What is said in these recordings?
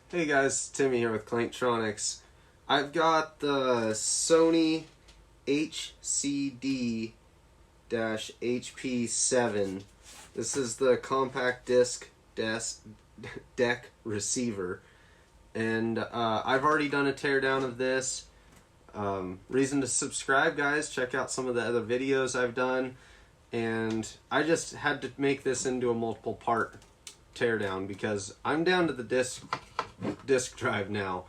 Hey guys, Timmy here with Clanktronics. I've got the Sony HCD-HP7. This is the compact disc deck receiver, and I've already done a teardown of this. Reason to subscribe, guys. Check out some of the other videos I've done, and I just had to make this into a multiple part teardown because I'm down to the disk drive now,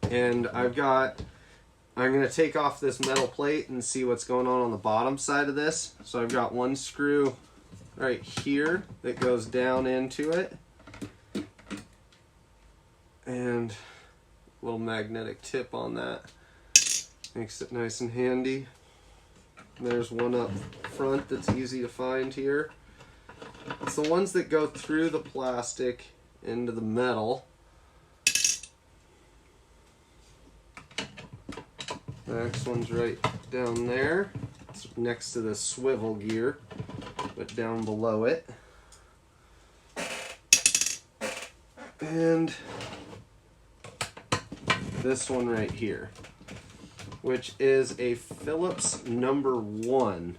and I'm going to take off this metal plate and see what's going on the bottom side of this. So I've got one screw right here that goes down into it, and a little magnetic tip on that makes it nice and handy. There's one up front that's easy to find here. It's the ones that go through the plastic into the metal. The next one's right down there. It's next to the swivel gear, but down below it. And this one right here, which is a Phillips #1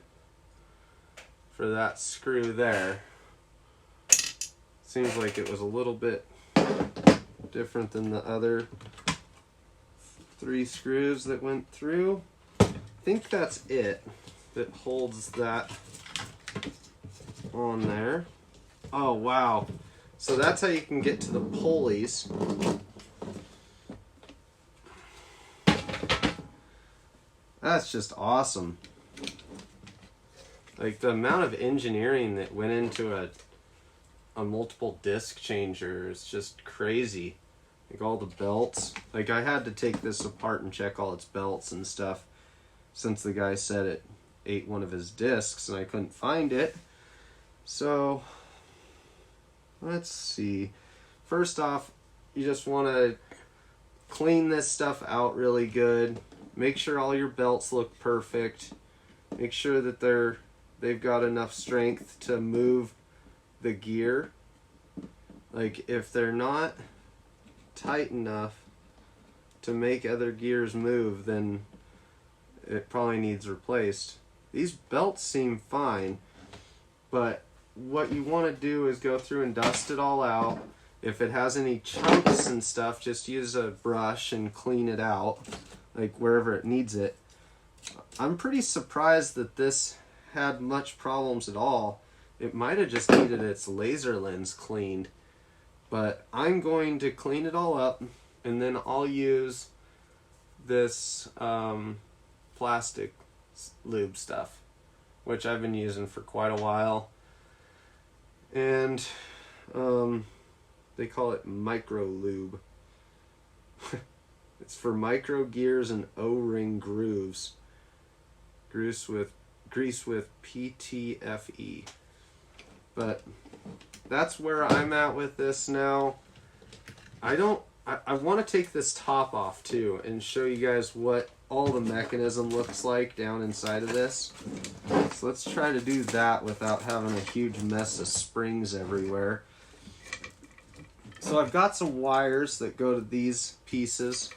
for that screw there. Seems like it was a little bit different than the other 3 screws that went through. I think that's it that holds that on there. Oh wow, so that's how you can get to the pulleys. That's just awesome. Like, the amount of engineering that went into a multiple disc changer is just crazy. Like, all the belts. Like, I had to take this apart and check all its belts and stuff, since the guy said it ate one of his discs and I couldn't find it. So, let's see. First off, you just want to clean this stuff out really good. Make sure all your belts look perfect. Make sure that they've got enough strength to move the gear. Like, if they're not tight enough to make other gears move, then it probably needs replaced. These belts seem fine, but what you want to do is go through and dust it all out. If it has any chunks and stuff, just use a brush and clean it out, like wherever it needs it. I'm pretty surprised that this had much problems at all. It might have just needed its laser lens cleaned. But I'm going to clean it all up, and then I'll use this plastic lube stuff, which I've been using for quite a while. And they call it micro lube. It's for micro gears and O-ring grooves. Grease with PTFE. But that's where I'm at with this now. I want to take this top off too and show you guys what all the mechanism looks like down inside of this. So let's try to do that without having a huge mess of springs everywhere. So I've got some wires that go to these pieces,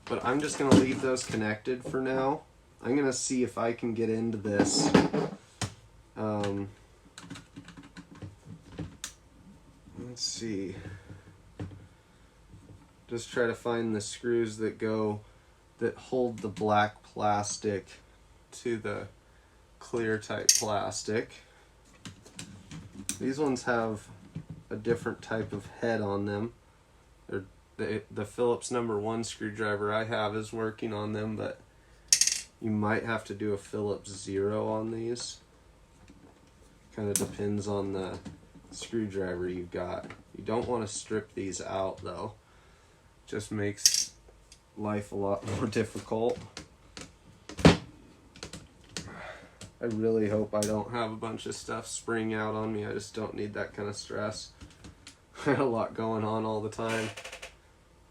but I'm just going to leave those connected for now. I'm going to see if I can get into this. Let's see. Just try to find the screws that hold the black plastic to the clear type plastic. These ones have a different type of head on them. The Phillips #1 screwdriver I have is working on them, but you might have to do a Phillips 0 on these. Kind of depends on the screwdriver you've got. You don't want to strip these out though. Just makes life a lot more difficult. I really hope I don't have a bunch of stuff spring out on me. I just don't need that kind of stress. I have a lot going on all the time.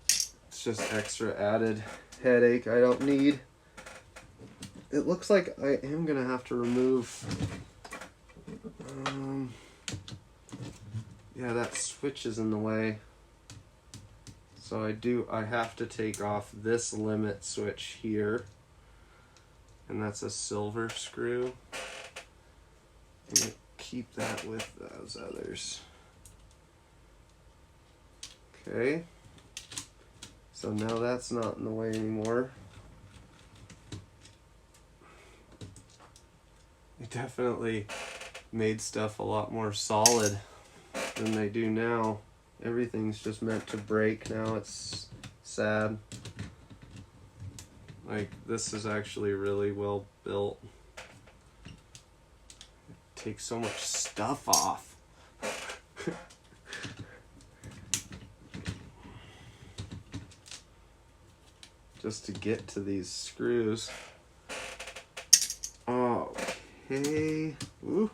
It's just extra added headache I don't need. It looks like I am gonna have to remove yeah, that switch is in the way. So I have to take off this limit switch here, and that's a silver screw. I'm gonna keep that with those others. Okay, so now that's not in the way anymore. They definitely made stuff a lot more solid than they do now. Everything's just meant to break now. It's sad. Like, this is actually really well built. It takes so much stuff off. Just to get to these screws. Okay. Ooh.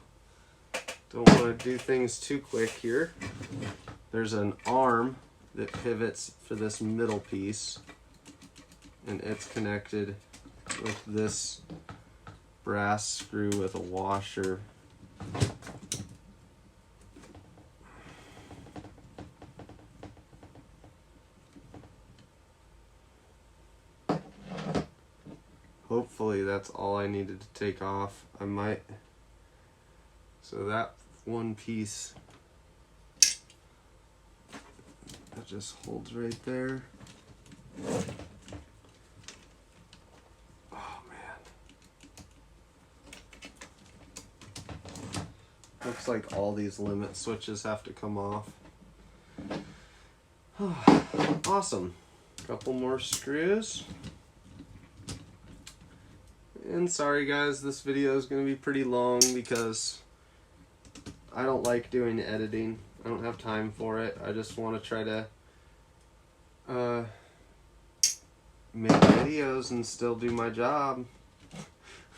Don't want to do things too quick here. There's an arm that pivots for this middle piece, and it's connected with this brass screw with a washer. Hopefully that's all I needed to take off. So that one piece, that just holds right there. Oh man. Looks like all these limit switches have to come off. Awesome. Couple more screws. And sorry guys, this video is going to be pretty long because I don't like doing editing. I don't have time for it. I just want to try to make videos and still do my job.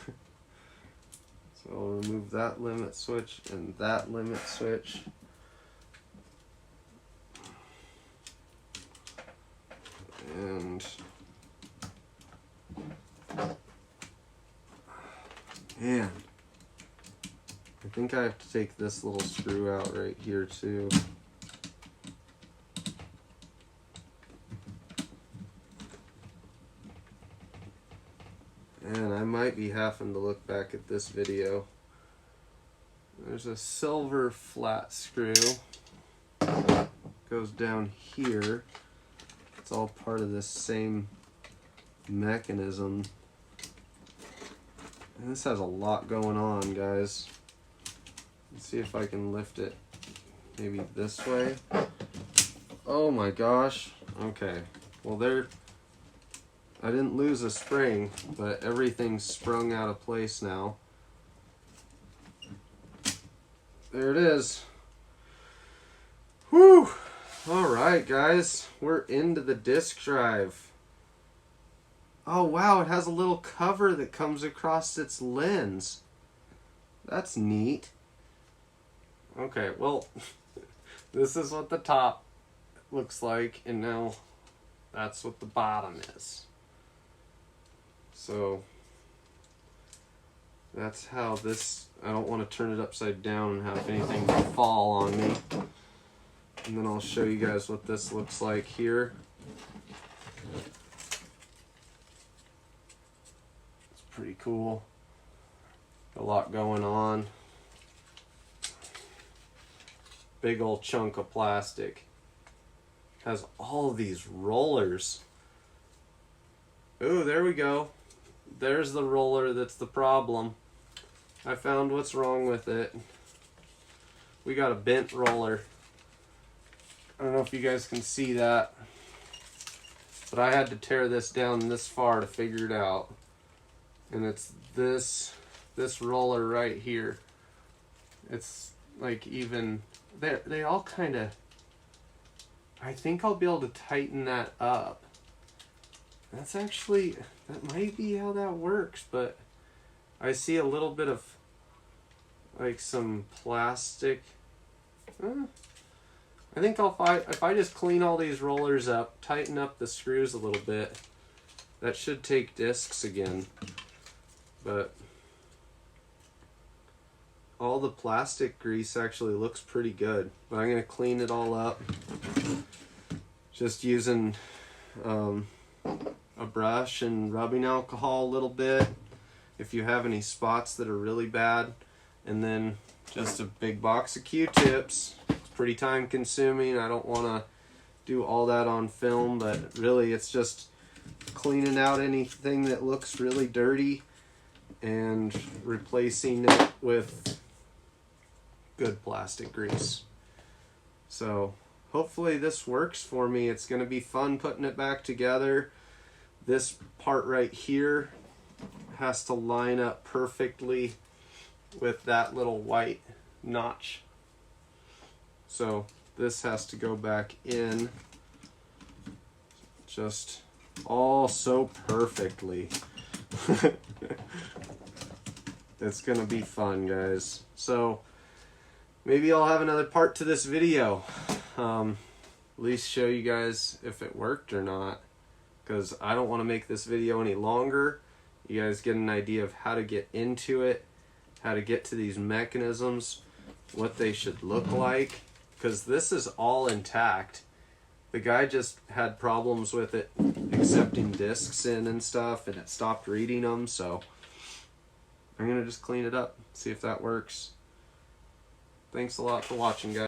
So I'll remove that limit switch and that limit switch. And man, I think I have to take this little screw out right here too. And I might be having to look back at this video. There's a silver flat screw. Goes down here. It's all part of this same mechanism. And this has a lot going on, guys. Let's see if I can lift it maybe this way. Oh my gosh. Okay. Well, I didn't lose a spring, but everything's sprung out of place now. There it is. Whew. Alright, guys. We're into the disk drive. Oh wow, it has a little cover that comes across its lens. That's neat. Okay, well, this is what the top looks like, and now that's what the bottom is. So that's how this, I don't want to turn it upside down and have anything fall on me. And then I'll show you guys what this looks like here. It's pretty cool. A lot going on. Big old chunk of plastic. Has all these rollers. Ooh, there we go. There's the roller that's the problem. I found what's wrong with it. We got a bent roller. I don't know if you guys can see that, but I had to tear this down this far to figure it out. And it's this roller right here. It's like even, they all kind of, I think I'll be able to tighten that up. That's actually, that might be how that works, but I see a little bit of like some plastic. I think if I just clean all these rollers up, tighten up the screws a little bit, that should take discs again. But all the plastic grease actually looks pretty good. But I'm going to clean it all up. just using a brush and rubbing alcohol a little bit if you have any spots that are really bad, and then just a big box of Q-tips. It's pretty time consuming. I don't want to do all that on film, but really it's just cleaning out anything that looks really dirty and replacing it with good plastic grease. So hopefully this works for me. It's going to be fun putting it back together. This part right here has to line up perfectly with that little white notch. So this has to go back in just all so perfectly. It's gonna be fun, guys. So maybe I'll have another part to this video. At least show you guys if it worked or not, because I don't want to make this video any longer. You guys get an idea of how to get into it, how to get to these mechanisms, what they should look like, because this is all intact. The guy just had problems with it accepting discs in and stuff, and it stopped reading them, so I'm gonna just clean it up, see if that works. Thanks a lot for watching, guys.